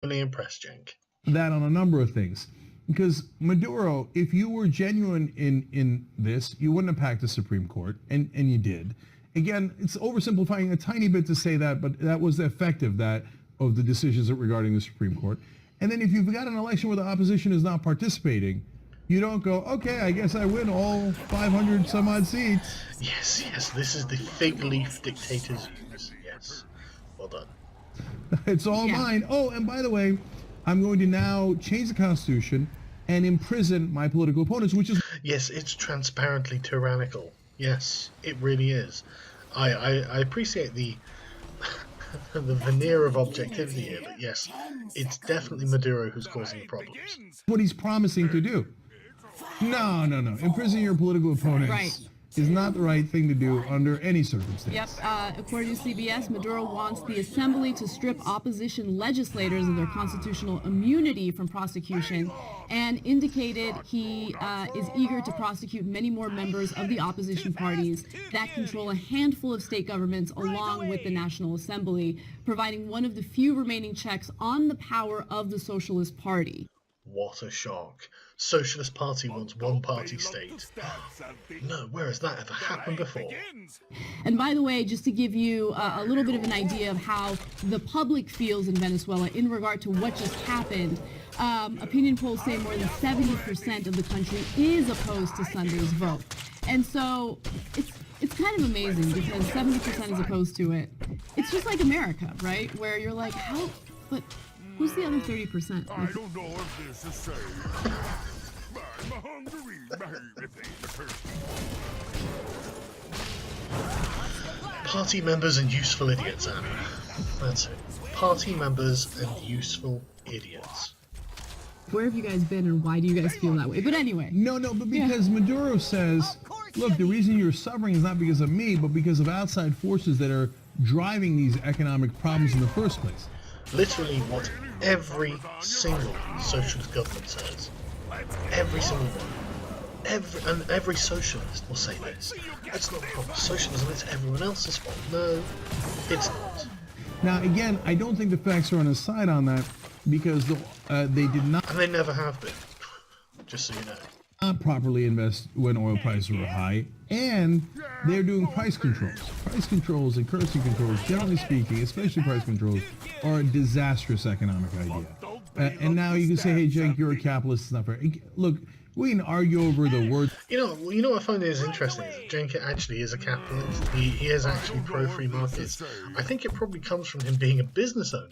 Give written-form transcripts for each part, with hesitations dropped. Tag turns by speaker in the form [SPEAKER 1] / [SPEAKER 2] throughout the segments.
[SPEAKER 1] Really impressed, Cenk.
[SPEAKER 2] That on a number of things. Because Maduro, if you were genuine in this, you wouldn't have packed the Supreme Court, and you did. Again, it's oversimplifying a tiny bit to say that, but that was the effect of that, of the decisions regarding the Supreme Court. And then if you've got an election where the opposition is not participating, you don't go, okay, I guess I win all 500 some odd seats.
[SPEAKER 1] Yes, this is the fig leaf dictator's use. Yes, well done.
[SPEAKER 2] It's all mine. Oh, and by the way, I'm going to now change the Constitution and imprison my political opponents, which is...
[SPEAKER 1] Yes, it's transparently tyrannical. Yes, it really is. I appreciate the the veneer of objectivity here, but yes, it's definitely Maduro who's causing the problems.
[SPEAKER 2] What he's promising to do. No. Imprison your political opponents is not the right thing to do under any circumstance.
[SPEAKER 3] Yep. According to CBS, Maduro wants the assembly to strip opposition legislators of their constitutional immunity from prosecution, and indicated he is eager to prosecute many more members of the opposition parties that control a handful of state governments along with the National Assembly, providing one of the few remaining checks on the power of the Socialist Party.
[SPEAKER 1] What a shock. Socialist Party wants one-party state. No, where has that ever happened before?
[SPEAKER 3] And by the way, just to give you a little bit of an idea of how the public feels in Venezuela in regard to what just happened, opinion polls say more than 70% of the country is opposed to Sunday's vote. And so it's kind of amazing because 70% is opposed to it. It's just like America, right? Where you're like, how, but who's the other 30%?
[SPEAKER 4] I don't know if this is safe. I'm hungry.
[SPEAKER 1] Party members and useful idiots, Anna. That's it. Party members and useful idiots.
[SPEAKER 3] Where have you guys been and why do you guys feel that way? But anyway.
[SPEAKER 2] No, but because Maduro says, look, the reason you're suffering is not because of me, but because of outside forces that are driving these economic problems in the first place.
[SPEAKER 1] Literally what every single socialist government says. Every single one. Every socialist will say this. It's not a problem. Socialism, it's everyone else's fault. No, it's not.
[SPEAKER 2] Now, again, I don't think the facts are on his side on that because they did not...
[SPEAKER 1] And they never have been, just so you know.
[SPEAKER 2] Not properly invest when oil prices were high, and they're doing price controls. Price controls and currency controls, generally speaking, especially price controls, are a disastrous economic idea. And now you can say, hey, Cenk, you're a capitalist, it's not fair. Look, we can argue over the word.
[SPEAKER 1] You know what I find is interesting is that Cenk actually is a capitalist. He is actually pro-free markets. I think it probably comes from him being a business owner,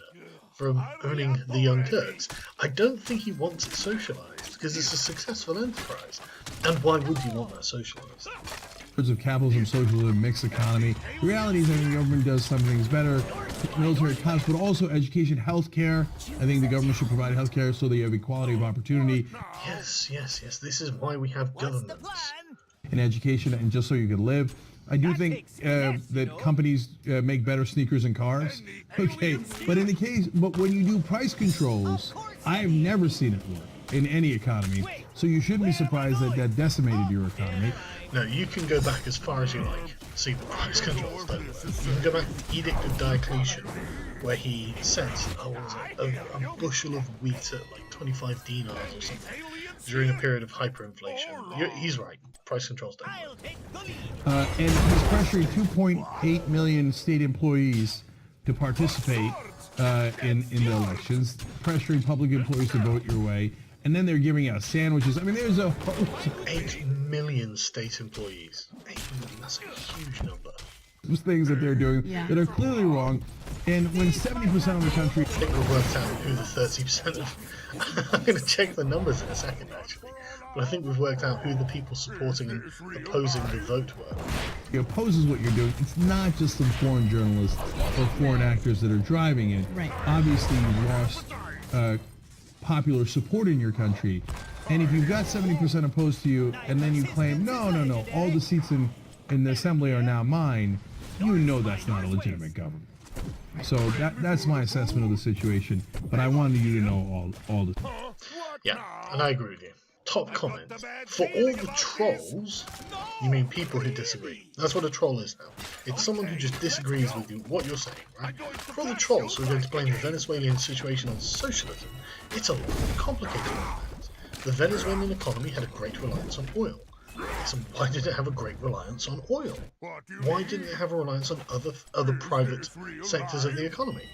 [SPEAKER 1] from owning the Young Turks. I don't think he wants it socialised, because it's a successful enterprise. And why would you want that socialised?
[SPEAKER 2] Of capitalism, socialism, mixed economy. The reality is that the government does some things better, military costs, but also education, healthcare. I think the government should provide healthcare so that you have equality of opportunity.
[SPEAKER 1] Yes. This is why we have governments.
[SPEAKER 2] In education, and just so you can live. I do think that companies make better sneakers and cars. Okay, but when you do price controls, I've never seen it work in any economy. So you shouldn't be surprised that that decimated your economy.
[SPEAKER 1] No, you can go back as far as you like. See, the price controls don't work. You can go back to the Edict of Diocletian, where he sets a bushel of wheat at like 25 dinars or something during a period of hyperinflation. He's right. Price controls don't work.
[SPEAKER 2] And he's pressuring 2.8 million state employees to participate in the elections, pressuring public employees to vote your way. And then they're giving out sandwiches. I mean, there's a host of
[SPEAKER 1] 8 million state employees. 8 million, that's a huge number.
[SPEAKER 2] Things that they're doing that are clearly wrong. And when 70% of the country...
[SPEAKER 1] I think we've worked out who the 30% of... I'm going to check the numbers in a second, actually. But I think we've worked out who the people supporting and opposing the vote were.
[SPEAKER 2] He opposes what you're doing. It's not just some foreign journalists or foreign actors that are driving it.
[SPEAKER 3] Right.
[SPEAKER 2] Obviously, you've lost popular support in your country. And if you've got 70% opposed to you, and then you claim, no, all the seats in the assembly are now mine, you know that's not a legitimate government. So that's my assessment of the situation. But I wanted you to know all this.
[SPEAKER 1] Yeah, and I agree with you. top comment. For all the trolls, you mean people who disagree. That's what a troll is now. It's someone who just disagrees with you, what you're saying, right? For all the trolls who are going to blame the Venezuelan situation on socialism, it's a lot more complicated than that. The Venezuelan economy had a great reliance on oil. So why did it have a great reliance on oil? Why didn't it have a reliance on other private sectors of the economy?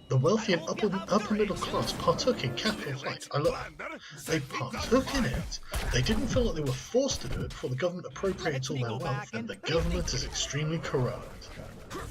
[SPEAKER 1] The wealthy and upper middle class partook in capital flight. I love it. They partook in it. They didn't feel like they were forced to do it before the government appropriates all their wealth, and the government is extremely corrupt.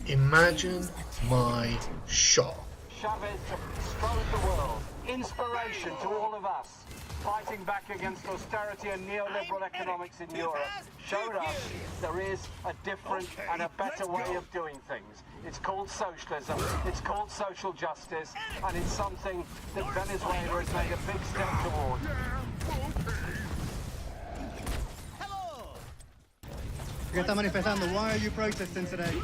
[SPEAKER 1] Imagine my shock.
[SPEAKER 5] Chavez destroyed the world. Inspiration to all of us. Fighting back against austerity and neoliberal economics in Europe showed us there is a different and a better way of doing things. It's called socialism, it's called social justice, and it's something that Venezuela has made a big step toward.
[SPEAKER 6] ¿Qué está manifestando? Why are you protesting today?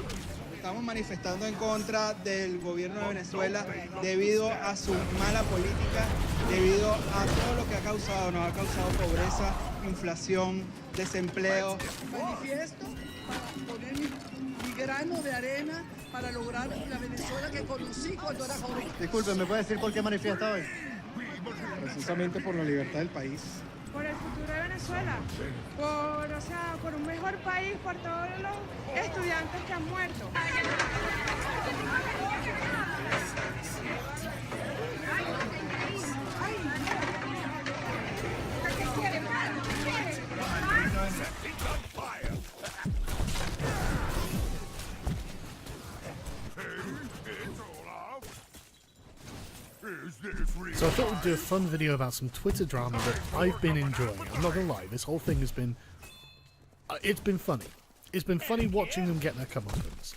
[SPEAKER 6] Estamos manifestando en contra del gobierno de Venezuela debido a su mala política, debido a todo lo que ha causado. Nos ha causado pobreza, inflación, desempleo.
[SPEAKER 7] Manifiesto para poner mi grano de arena para lograr la Venezuela que conocí cuando era joven.
[SPEAKER 6] Disculpe, ¿me puede decir por qué manifiesta hoy? Precisamente por la libertad del país.
[SPEAKER 8] Por el futuro de Venezuela, por un mejor país, por todos los estudiantes que han muerto.
[SPEAKER 1] So I thought we'd do a fun video about some Twitter drama that I've been enjoying. I'm not gonna lie, this whole thing has been... it's been funny. It's been funny watching them get their comeuppance.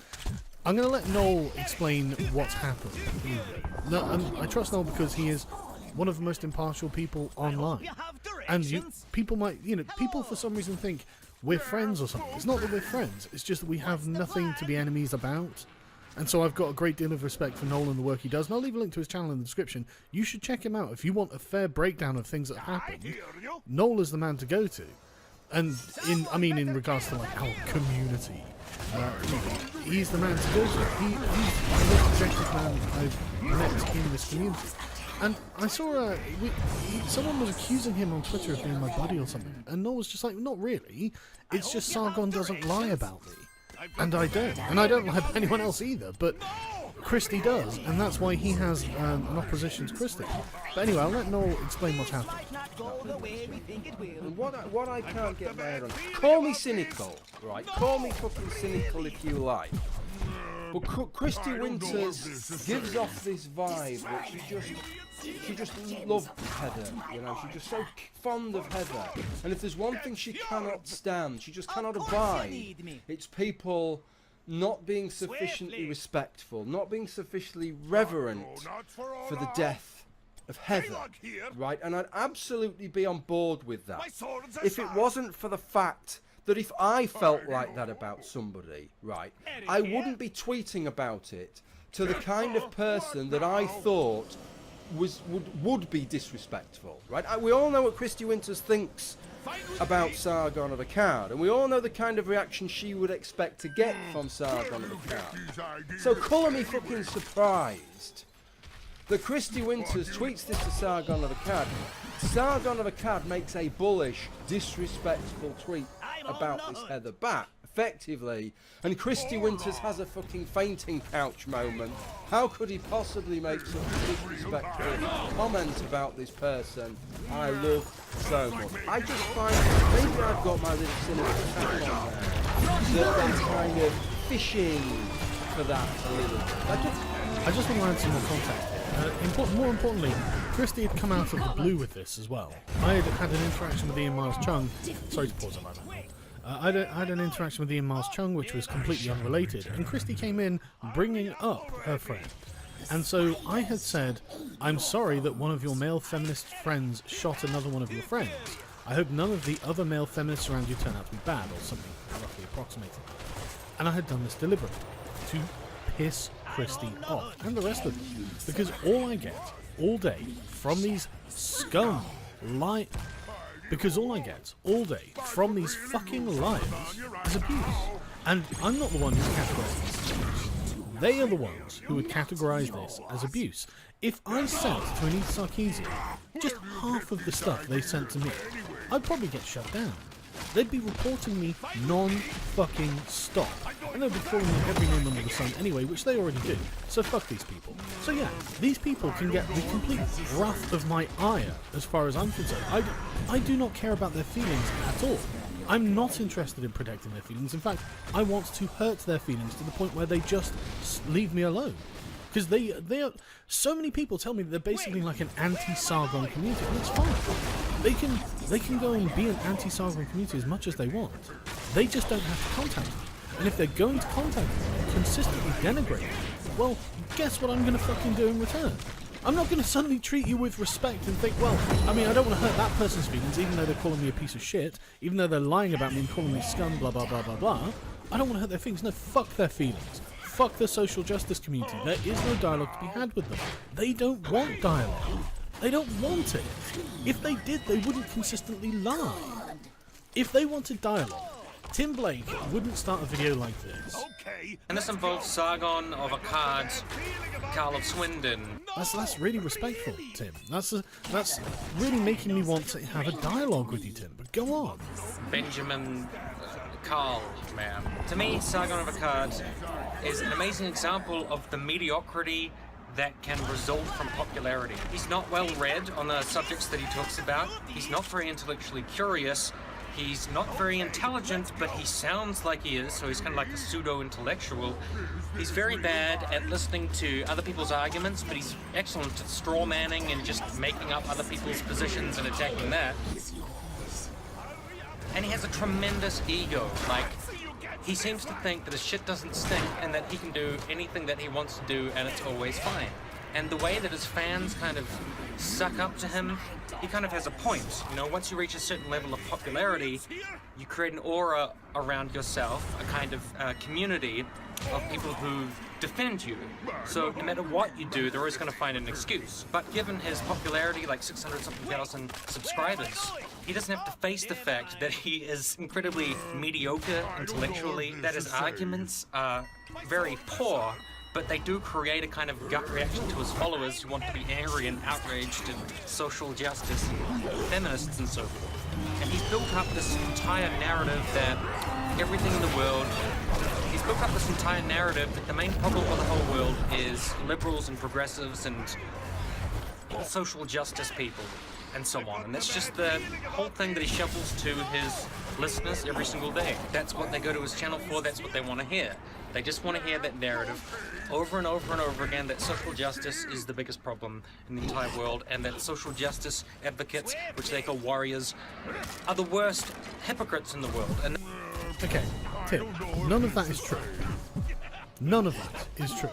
[SPEAKER 1] I'm gonna let Noel explain what's happened. I trust Noel because he is one of the most impartial people online. And people might, people for some reason think we're friends or something. It's not that we're friends, it's just that we have nothing to be enemies about. And so I've got a great deal of respect for Noel and the work he does, and I'll leave a link to his channel in the description. You should check him out if you want a fair breakdown of things that happened. Noel is the man to go to, and in regards to like our community, he's the man to go to. He's the most objective man I've met in this community. And I saw someone was accusing him on Twitter of being my buddy or something, and Noel was just like, not really. It's just Sargon doesn't lie about me. And I don't lie about anyone else either, but Christie does, and that's why he has an opposition to Christie. But anyway, I'll let Noel explain what's happened.
[SPEAKER 9] What I can't get my head on, call me cynical, right? Call me fucking cynical if you like. But Christie Winters gives off this vibe that she just loves Heather, she's just so fond of Heather. And if there's one thing she cannot stand, she just cannot abide, it's people not being sufficiently respectful, not being sufficiently reverent for the death of Heather, right? And I'd absolutely be on board with that if it wasn't for the fact that if I felt like that about somebody, right, I wouldn't be tweeting about it to the kind of person that I thought would be disrespectful, right? We all know what Christie Winters thinks about Sargon of Akkad, and we all know the kind of reaction she would expect to get from Sargon of Akkad. So colour me fucking surprised that Christie Winters tweets this to Sargon of Akkad. Sargon of Akkad makes a bullish, disrespectful tweet about this Heather back, effectively, and Christie Winters has a fucking fainting couch moment. How could he possibly make such a disrespectful comment about this person I love so much? I just find, maybe I've got my little cynical hat on there, that I'm kind of fishing for that a little bit.
[SPEAKER 1] I just want to add some more context. More importantly, Christie had come out of the blue with this as well. I had an interaction with Ian Miles Chung. Sorry to pause it like that. I had an interaction with Ian Miles Chung which was completely unrelated, and Christie came in bringing up her friend. And so I had said, I'm sorry that one of your male feminist friends shot another one of your friends. I hope none of the other male feminists around you turn out to be bad, or something roughly approximating. And I had done this deliberately, to piss Christie off, and the rest of them, because all I get, all day, from these scum,
[SPEAKER 10] because all I get all day from these fucking liars is abuse. And I'm not the one who's categorised this as abuse. They are the ones who would categorise this as abuse. If I sent to an East Sarkeesian just half of the stuff they sent to me, I'd probably get shut down. They'd be reporting me non-fucking stop. And they'd be calling me every name under the sun anyway, which they already do. So fuck these people. So yeah, these people can get the complete wrath of my ire as far as I'm concerned. I do not care about their feelings at all. I'm not interested in protecting their feelings. In fact, I want to hurt their feelings to the point where they just leave me alone. Because they are, so many people tell me that they're basically like an anti-Sargon community, and it's fine. They can go and be an anti-Sargon community as much as they want. They just don't have to contact me. And if they're going to contact me and consistently denigrate me, well, guess what I'm going to fucking do in return? I'm not going to suddenly treat you with respect and think, well, I mean, I don't want to hurt that person's feelings, even though they're calling me a piece of shit, even though they're lying about me and calling me scum, blah, blah, blah, blah, blah. I don't want to hurt their feelings. No, fuck their feelings. Fuck the social justice community. There is no dialogue to be had with them. They don't want dialogue. They don't want it. If they did, they wouldn't consistently lie. If they wanted dialogue, Tim Blake wouldn't start a video like this.
[SPEAKER 11] And this involves Sargon of Akkad, Carl of Swindon.
[SPEAKER 10] That's really respectful, Tim. That's really making me want to have a dialogue with you, Tim. But go on.
[SPEAKER 11] Benjamin Carl, man. To me, Sargon of Akkad is an amazing example of the mediocrity that can result from popularity. He's not well read on the subjects that he talks about. He's not very intellectually curious. He's not very intelligent, but he sounds like he is, so he's kind of like a pseudo-intellectual. He's very bad at listening to other people's arguments, but he's excellent at straw-manning and just making up other people's positions and attacking that. And he has a tremendous ego. Like, he seems to think that his shit doesn't stink and that he can do anything that he wants to do and it's always fine. And the way that his fans kind of suck up to him, he kind of has a point. You know, once you reach a certain level of popularity, you create an aura around yourself, a kind of community of people who defend you. So no matter what you do, they're always going to find an excuse. But given his popularity, like 600-something thousand subscribers, he doesn't have to face the fact that he is incredibly mediocre intellectually, that his arguments are very poor, but they do create a kind of gut reaction to his followers who want to be angry and outraged and social justice and feminists and so forth. And he's built up this entire narrative that everything in the world, he's built up this entire narrative that the main problem for the whole world is liberals and progressives and social justice people and so on. And that's just the whole thing that he shovels to his listeners every single day. That's what they go to his channel for, that's what they want to hear. They just want to hear that narrative over and over and over again, that social justice is the biggest problem in the entire world, and that social justice advocates, which they call warriors, are the worst hypocrites in the world. And
[SPEAKER 10] okay, Tim, none of that is true. None of that is true.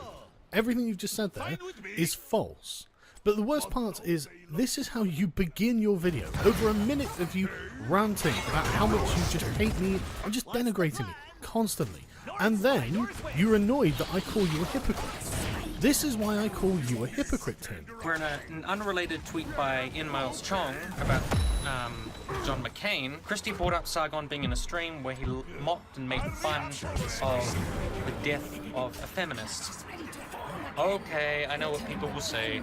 [SPEAKER 10] Everything you've just said there is false. But the worst part is, this is how you begin your video. Over a minute of you ranting about how much you just hate me and just denigrating me constantly. And then you're annoyed that I call you a hypocrite. This is why I call you a hypocrite, Tim.
[SPEAKER 11] We're in an unrelated tweet by N. Miles Chong about John McCain. Christie brought up Sargon being in a stream where he mocked and made fun of the death of a feminist. Okay, I know what people will say.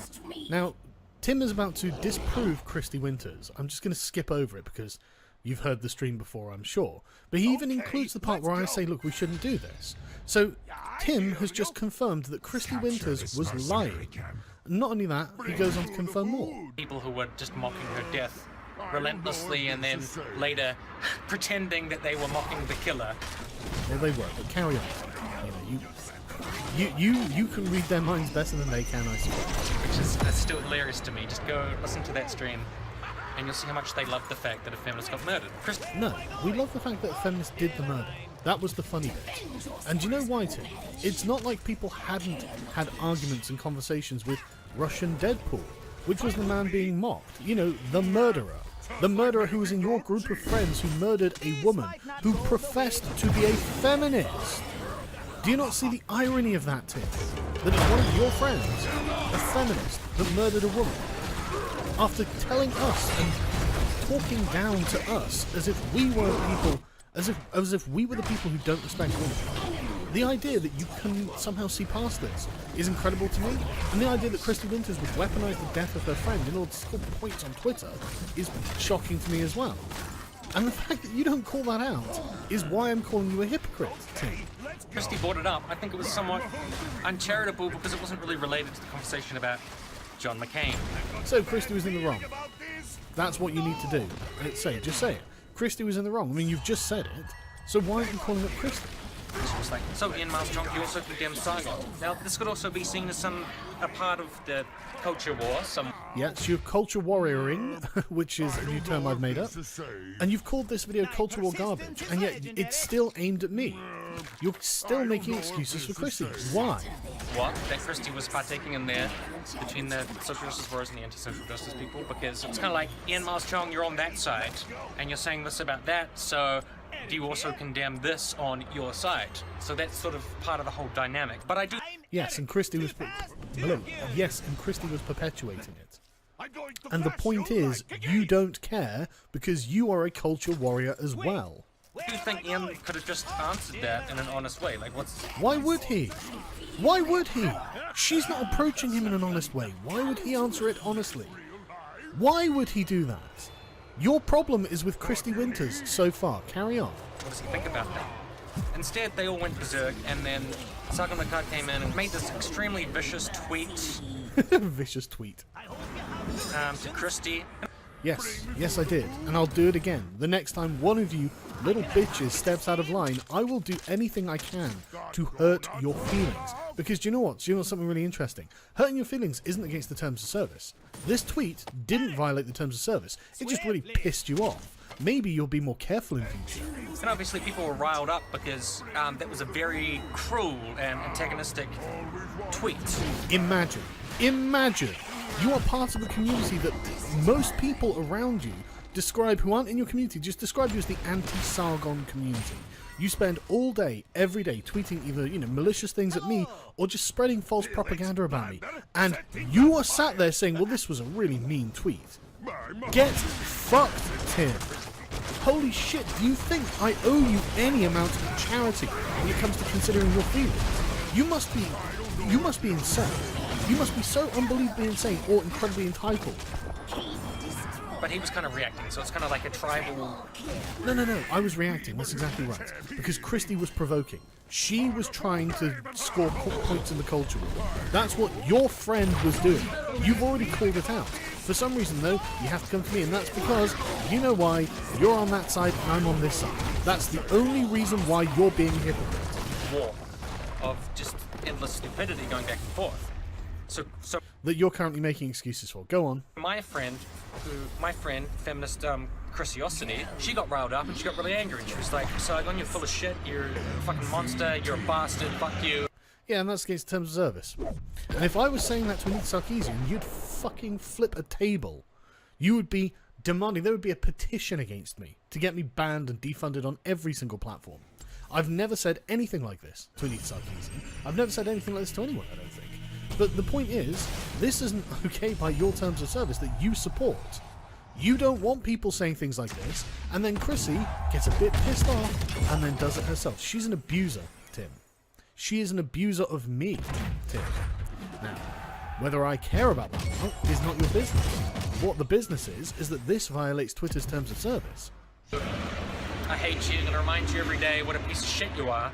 [SPEAKER 10] Now, Tim is about to disprove Christy Winters. I'm just going to skip over it because you've heard the stream before, I'm sure. But he even includes the part where I say, look, we shouldn't do this. So, Tim has just confirmed that Christy Winters was lying. Not only that, he goes on to confirm more.
[SPEAKER 11] People who were just mocking her death relentlessly and then later pretending that they were mocking the killer.
[SPEAKER 10] Well, they were, but carry on. You can read their minds better than they can, I suppose.
[SPEAKER 11] Which is still hilarious to me. Just go listen to that stream and you'll see how much they love the fact that a feminist got murdered.
[SPEAKER 10] No, we love the fact that a feminist did the murder. That was the funny bit. And do you know why, Tim? It's not like people hadn't had arguments and conversations with Russian Deadpool, which was the man being mocked. You know, the murderer. The murderer who was in your group of friends who murdered a woman who professed to be a feminist. Do you not see the irony of that, Tim? That it's one of your friends, a feminist, that murdered a woman. After telling us and talking down to us as if we were people, as if we were the people who don't respect women. The idea that you can somehow see past this is incredible to me, and the idea that Christy Winters would weaponize the death of her friend in order to score points on Twitter is shocking to me as well. And the fact that you don't call that out is why I'm calling you a hypocrite, Tim.
[SPEAKER 11] Christy brought it up. I think it was somewhat uncharitable because it wasn't really related to the conversation about John McCain.
[SPEAKER 10] So Christy was in the wrong. That's what you need to do. Just say it. Christy was in the wrong. I mean, you've just said it, so why aren't you calling it Christy?
[SPEAKER 11] She was like, so Ian Armstrong, you also condemned Sargon. Now, this could also be seen as a part of the culture war.
[SPEAKER 10] Yes, you're culture warrioring, which is a new term I've made up. And you've called this video culture war garbage, and yet it's still aimed at me. You're still making excuses for Christy. Why?
[SPEAKER 11] What? That Christy was partaking in there between the social justice warriors and the anti-social justice people, because it's kind of like, Ian Armstrong, you're on that side, and you're saying this about that, so do you also condemn this on your side? So that's sort of part of the whole dynamic. But I do...
[SPEAKER 10] Yes, and Christy was... Yes, and Christy was perpetuating it. And the point is, you don't care because you are a culture warrior as well.
[SPEAKER 11] Do you think Ian could have just answered that in an honest way? Like, what's...
[SPEAKER 10] Why would he? Why would he? She's not approaching him in an honest way. Why would he answer it honestly? Why would he do that? Your problem is with Christy Winters so far. Carry on.
[SPEAKER 11] What does he think about that? Instead, they all went berserk, and then Sargon McCart came in and made this extremely vicious tweet.
[SPEAKER 10] Vicious tweet.
[SPEAKER 11] To Christy.
[SPEAKER 10] Yes I did, and I'll do it again. The next time one of you little bitches steps out of line, I will do anything I can to hurt your feelings. Because do you know what? Do you know something really interesting? Hurting your feelings isn't against the terms of service. This tweet didn't violate the terms of service. It just really pissed you off. Maybe you'll be more careful in future.
[SPEAKER 11] And obviously people were riled up because that was a very cruel and antagonistic tweet.
[SPEAKER 10] Imagine, you are part of a community that most people around you who aren't in your community, just describe you as the anti-Sargon community. You spend all day, every day, tweeting either, malicious things at me or just spreading false propaganda about me. And you are sat there saying, well, this was a really mean tweet. Get fucked, Tim. Holy shit, do you think I owe you any amount of charity when it comes to considering your feelings? You must be insane. You must be so unbelievably insane or incredibly entitled.
[SPEAKER 11] But he was kind of reacting, so it's kind of like a tribal...
[SPEAKER 10] No, I was reacting, that's exactly right. Because Christy was provoking. She was trying to score points in the culture war. That's what your friend was doing. You've already called it out. For some reason, though, you have to come to me, and that's because, you know why, you're on that side and I'm on this side. That's the only reason why you're being a hypocrite.
[SPEAKER 11] War of just endless stupidity going back and forth. So
[SPEAKER 10] that you're currently making excuses for. Go on.
[SPEAKER 11] My friend, feminist Chrisiosity, she got riled up and she got really angry and she was like, Sargon, you're full of shit, you're a fucking monster, you're a bastard, fuck you.
[SPEAKER 10] Yeah, and that's against terms of service. And if I was saying that to Anita Sarkeesian, you'd fucking flip a table. You would be demanding, there would be a petition against me to get me banned and defunded on every single platform. I've never said anything like this to Anita Sarkeesian. I've never said anything like this to anyone, I don't think. But the point is, this isn't okay by your terms of service that you support. You don't want people saying things like this, and then Chrissy gets a bit pissed off and then does it herself. She's an abuser, Tim. She is an abuser of me, Tim. Now, whether I care about that or not is not your business. What the business is that this violates Twitter's terms of service.
[SPEAKER 11] I hate you, and I remind you every day what a piece of shit you are.